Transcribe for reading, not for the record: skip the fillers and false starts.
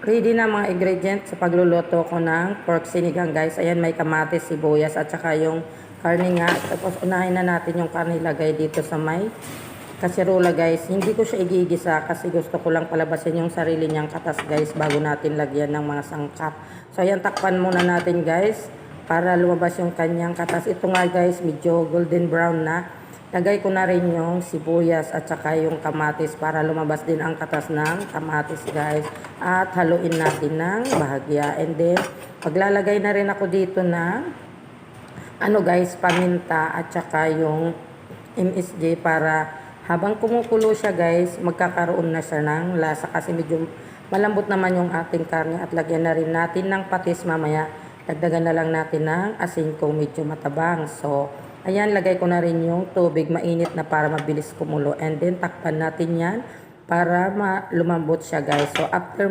Ready na mga ingredients sa pagluluto ko ng pork sinigang guys. Ayan, may kamatis, sibuyas at saka yung karne nga. Tapos unahin na natin yung karne ilagay dito sa may kaserola guys. Hindi ko siya igigisa kasi gusto ko lang palabasin yung sarili niyang katas guys bago natin lagyan ng mga sangkap. So ayan, takpan muna natin guys para lumabas yung kanyang katas. Ito nga guys, medyo golden brown na. Lagay ko na rin yung sibuyas at saka yung kamatis para lumabas din ang katas ng kamatis guys. At haluin natin ng bahagya. And then, maglalagay na rin ako dito ng guys, paminta at saka yung MSG para habang kumukulo siya guys, magkakaroon na siya ng lasa kasi medyo malambot naman yung ating karne. At lagyan na rin natin ng patis mamaya. Dagdagan na lang natin ng asin kung medyo matabang. So, ayan, lagay ko na rin yung tubig mainit na para mabilis kumulo. And then, takpan natin yan para lumambot siya guys. So, after